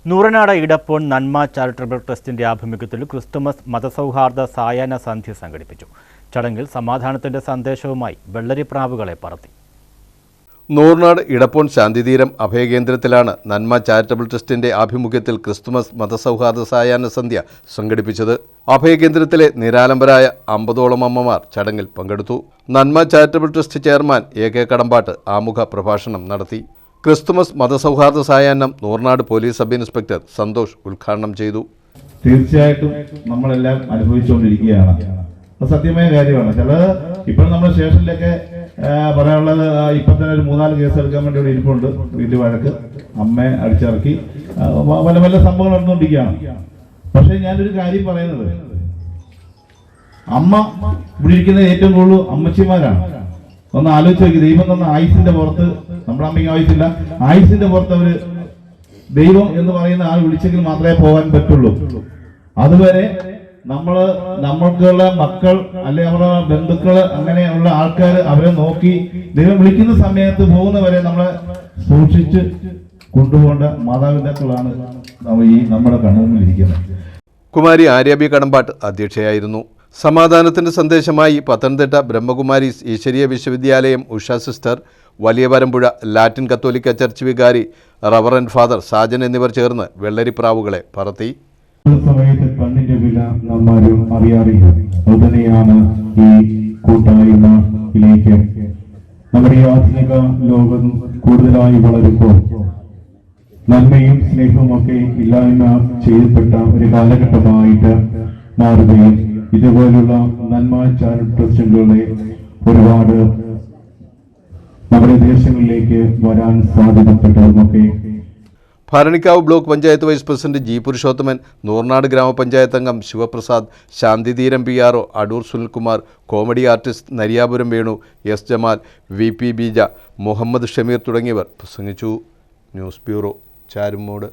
നൂറനാട് ഇടപ്പോൺ നന്മ ചാരിറ്റബിൾ ട്രസ്റ്റിന്റെ ആഭിമുഖ്യത്തിൽ ക്രിസ്തുമസ് മതസൗഹാർദ്ദ സായാഹ്ന സന്ധ്യ സംഘടിപ്പിച്ചു. ചടങ്ങിൽ സമാധാനത്തിന്റെ സന്ദേശവുമായി വെള്ളരിപ്രാവുകളെ പറത്തി. നൂറനാട് ഇടപ്പോൺ ശാന്തിതീരം അഭയകേന്ദ്രത്തിലാണ് നന്മ ചാരിറ്റബിൾ ട്രസ്റ്റിന്റെ ആഭിമുഖ്യത്തിൽ ക്രിസ്തുമസ് മതസൗഹാർദ്ദ സായാഹ്ന സന്ധ്യ സംഘടിപ്പിച്ചത്. അഭയകേന്ദ്രത്തിലെ നിരാലംബരായ 50ഓളം അമ്മമാർ ചടങ്ങിൽ പങ്കെടുത്തു. നന്മ charitable trust chairman AK Kadampattu ആമുഖ പ്രഭാഷണം നടത്തി. ക്രിസ്തുമസ് മതസൗഹാർദ്ദ സായാഹ്നം Nooranad police sub inspector Santhosh ഉദ്ഘാടനം ചെയ്തു. തീർച്ചയായിട്ടും നമ്മളെല്ലാം അനുഭവിച്ചുകൊണ്ടിരിക്കുകയാണ്. അത് സത്യമായ കാര്യമാണ്. ചിലത് ഇപ്പോൾ നമ്മുടെ സ്റ്റേഷനിലൊക്കെ പറയാനുള്ളത്, ഇപ്പം തന്നെ ഒരു 3-4 കേസ് എടുക്കാൻ വേണ്ടി ഇവിടെ ഇരിപ്പുണ്ട്. വീട്ടിൽ വഴക്ക്, അമ്മയെ അടിച്ചിറക്കി, പല പല സംഭവങ്ങൾ നടന്നുകൊണ്ടിരിക്കുകയാണ്. പക്ഷേ ഞാനൊരു കാര്യം പറയുന്നത്, അമ്മ ഇവിടെ ഇരിക്കുന്ന ഏറ്റവും കൂടുതൽ അമ്മച്ചിമാരാണ്. ഒന്ന് ആലോചിച്ച് നോക്കി. ദൈവം തന്ന ആയുസിന്റെ പുറത്ത്, നമ്മുടെ അമ്മയ്ക്ക് ആയുസില്ല, ആയുസിന്റെ പുറത്ത് അവര് ദൈവം എന്ന് പറയുന്ന ആൾ വിളിച്ചെങ്കിൽ മാത്രമേ പോകാൻ പറ്റുള്ളൂ. അതുവരെ നമ്മൾക്കുള്ള മക്കൾ അല്ലെ നമ്മുടെ ബന്ധുക്കള് അങ്ങനെയുള്ള ആൾക്കാർ അവരെ നോക്കി ദൈവം വിളിക്കുന്ന സമയത്ത് പോകുന്നവരെ നമ്മളെ സൂക്ഷിച്ച് കൊണ്ടുപോകേണ്ട മാതാപിതാക്കളാണ് നമ്മുടെ കണ്ണുമുന്നിലിരിക്കുന്നത്. കുമാരി ആര്യാബി കടമ്പാട്ട് അധ്യക്ഷയായിരുന്നു. സമാധാനത്തിന്റെ സന്ദേശമായി പത്തനംതിട്ട ബ്രഹ്മകുമാരീസ് ഈശ്വരീയ വിശ്വവിദ്യാലയം ഉഷ സിസ്റ്റർ, വലിയ പരമ്പുഴ ലാറ്റിൻ കത്തോലിക്ക ചർച്ച് വികാരി റവറൻഡ് ഫാദർ സാജൻ എന്നിവർ ചേർന്ന് വെള്ളരിപ്രാവുകളെ പറത്തി. സമയത്ത് കണ്ണിന്റെ വില നമ്മാരും അറിയാറില്ല. അതുതന്നെയാണ് ഈ കൂട്ടായ്മയിലേക്ക് നമ്മുടെ ഈ ആധുനിക ലോകം കൂടുതലായി വളരുമ്പോൾ നന്മയും സ്നേഹവും ഒക്കെ ഇല്ലായ്മ ചെയ്യപ്പെട്ട ഒരു കാലഘട്ടമായിട്ട് മാറുകയും ഇതുപോലുള്ള നന്മ ചാരിറ്റബിൾ ട്രസ്റ്റുകളെ ഒരുപാട് നമ്മുടെ ദേശങ്ങളിലേക്ക് വരാൻ സാധ്യതപ്പെട്ടതുമൊക്കെ. Bharanikkavu block panchayat vice president G Purushothaman, Nooranad ഗ്രാമപഞ്ചായത്ത് അംഗം Sivaprasad, Shanthitheeram PRO Adoor Sunilkumar, comedy artist Nariyapuram Venu, S Jamal, VP Beeja, Muhammad Shameer തുടങ്ങിയവർ പ്രസംഗിച്ചു. News bureau, Charummood.